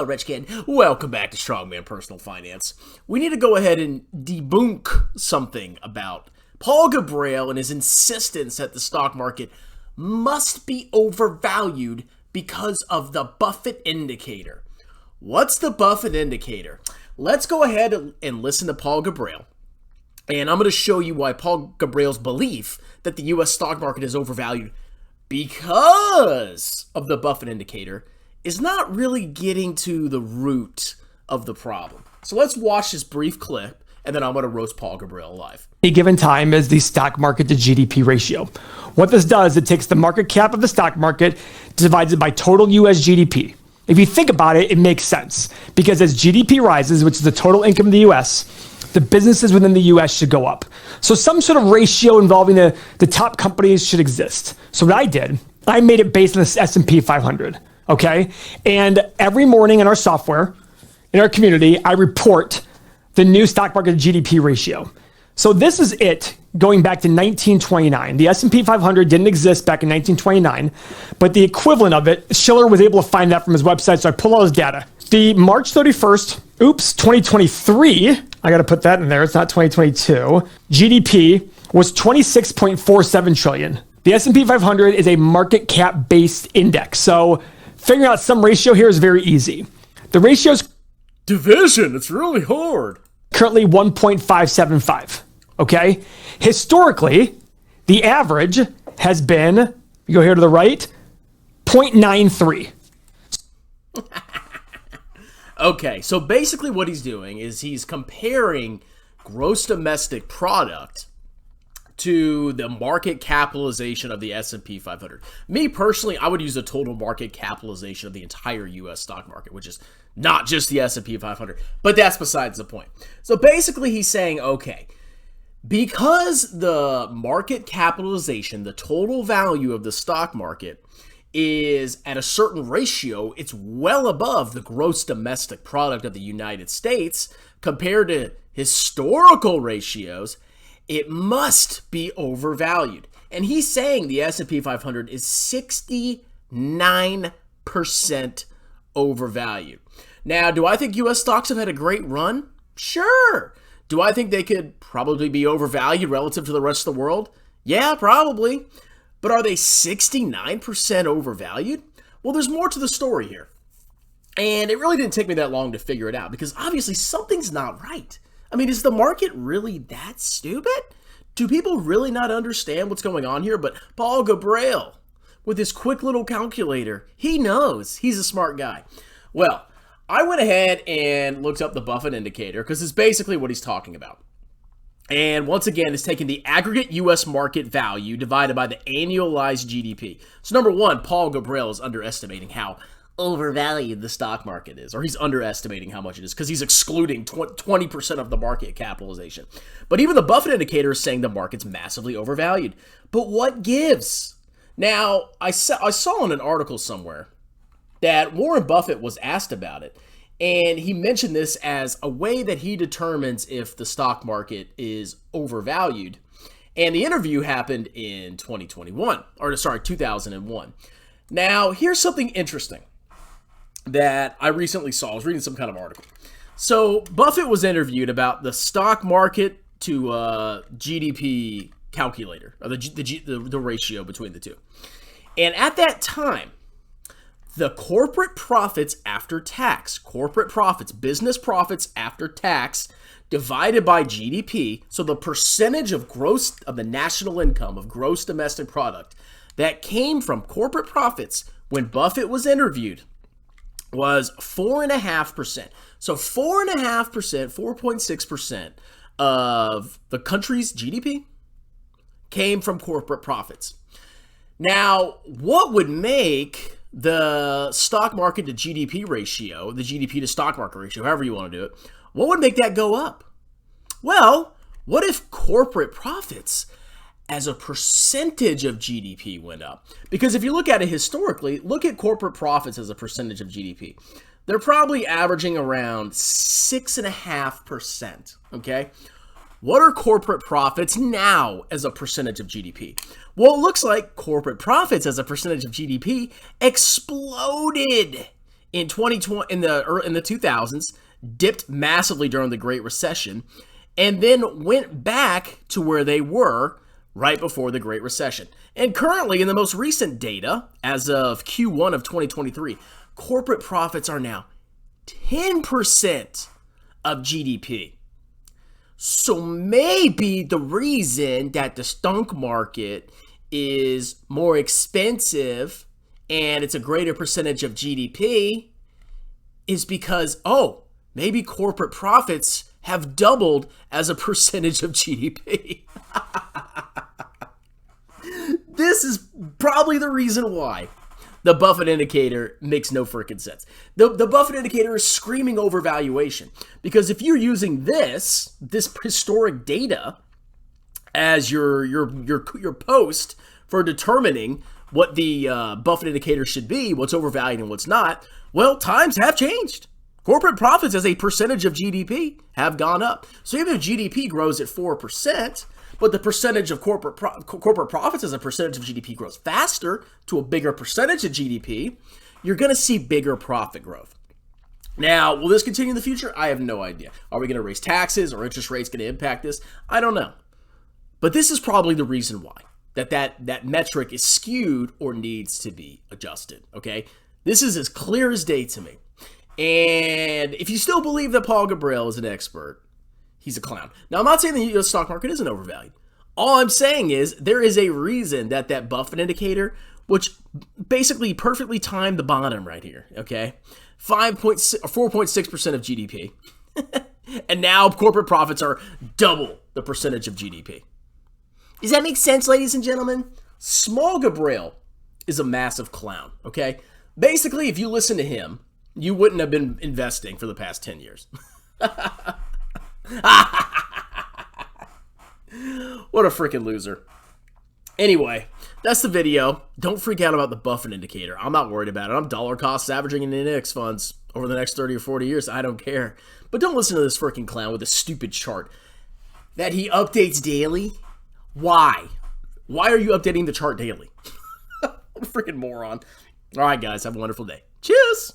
Hello, Rich Kid. Welcome back to Strongman Personal Finance. We need to go ahead and debunk something about Paul Gabrail and his insistence that the stock market must be overvalued because of the Buffett indicator. What's the Buffett indicator? Let's go ahead and listen to Paul Gabrail. And I'm going to show you why Paul Gabrail's belief that the U.S. stock market is overvalued because of the Buffett indicator is not really getting to the root of the problem. So let's watch this brief clip, and then I'm going to roast Paul Gabrail live. Any given time is the stock market to GDP ratio. What this does, it takes the market cap of the stock market, divides it by total US GDP. If you think about it, it makes sense because as GDP rises, which is the total income of the US, the businesses within the US should go up. So some sort of ratio involving the top companies should exist. So what I did, I made it based on the S&P 500. Okay. And every morning in our software, in our community, I report the new stock market to GDP ratio. So this is it going back to 1929. The S&P 500 didn't exist back in 1929, but the equivalent of it, Schiller was able to find that from his website. So I pulled all his data. The March 31st, 2023, I got to put that in there. It's not 2022. GDP was 26.47 trillion. The S&P 500 is a market cap based index. So figuring out some ratio here is very easy. The ratio is division. It's really hard. Currently 1.575. Okay. Historically, the average has been, you go here to the right, 0.93. Okay. So basically what he's doing is he's comparing gross domestic product to the market capitalization of the S&P 500. Me personally, I would use the total market capitalization of the entire U.S. stock market, which is not just the S&P 500, but that's besides the point. So basically he's saying, okay, because the market capitalization, the total value of the stock market is at a certain ratio, it's well above the gross domestic product of the United States compared to historical ratios, it must be overvalued. And he's saying the S&P 500 is 69% overvalued. Now, do I think U.S. stocks have had a great run? Sure. Do I think they could probably be overvalued relative to the rest of the world? Yeah, probably. But are they 69% overvalued? Well, there's more to the story here. And it really didn't take me that long to figure it out because obviously something's not right. I mean, is the market really that stupid? Do people really not understand what's going on here? But Paul Gabrail, with his quick little calculator, he knows. He's a smart guy. Well, I went ahead and looked up the Buffett indicator because it's basically what he's talking about. And once again, it's taking the aggregate U.S. market value divided by the annualized GDP. So number one, Paul Gabrail is underestimating how overvalued the stock market is, or he's underestimating how much it is because he's excluding 20% of the market capitalization. But even the Buffett indicator is saying the market's massively overvalued. But what gives? Now, I saw in an article somewhere that Warren Buffett was asked about it, and he mentioned this as a way that he determines if the stock market is overvalued. And the interview happened in 2001. Now, here's something interesting that I recently saw. I was reading some kind of article. So Buffett was interviewed about the stock market to GDP calculator, or the ratio between the two. And at that time, the corporate profits after tax, business profits after tax divided by GDP, so the percentage of the national income of gross domestic product that came from corporate profits when Buffett was interviewed was 4.5%. So 4.5%, 4.6% of the country's GDP came from corporate profits. Now, what would make the stock market to GDP ratio, the GDP to stock market ratio, however you want to do it, what would make that go up? Well, what if corporate profits as a percentage of GDP went up? Because if you look at it historically, look at corporate profits as a percentage of GDP. They're probably averaging around 6.5%, okay? What are corporate profits now as a percentage of GDP? Well, it looks like corporate profits as a percentage of GDP exploded in 2020 in the 2000s, dipped massively during the Great Recession, and then went back to where they were right before the Great Recession. And currently, in the most recent data, as of Q1 of 2023, corporate profits are now 10% of GDP. So maybe the reason that the stock market is more expensive and it's a greater percentage of GDP is because, maybe corporate profits have doubled as a percentage of GDP. This is probably the reason why the Buffett indicator makes no freaking sense. The Buffett indicator is screaming overvaluation, because if you're using this historic data as your post for determining what the Buffett indicator should be, what's overvalued and what's not, well, times have changed. Corporate profits as a percentage of GDP have gone up. So even if GDP grows at 4%, but the percentage of corporate profits as a percentage of GDP grows faster to a bigger percentage of GDP, you're going to see bigger profit growth. Now, will this continue in the future? I have no idea. Are we going to raise taxes or interest rates going to impact this? I don't know. But this is probably the reason why that metric is skewed or needs to be adjusted, okay? This is as clear as day to me. And if you still believe that Paul Gabrail is an expert, he's a clown. Now, I'm not saying the U.S. stock market isn't overvalued. All I'm saying is there is a reason that Buffett indicator, which basically perfectly timed the bottom right here, okay? 4.6% of GDP. And now corporate profits are double the percentage of GDP. Does that make sense, ladies and gentlemen? Small Gabrail is a massive clown, okay? Basically, if you listen to him, you wouldn't have been investing for the past 10 years. What a freaking loser. Anyway, that's the video. Don't freak out about the Buffett indicator. I'm not worried about it. I'm dollar cost averaging in index funds over the next 30 or 40 years. I don't care. But don't listen to this freaking clown with a stupid chart that he updates daily. Why? Why are you updating the chart daily? What a freaking moron. All right, guys. Have a wonderful day. Cheers.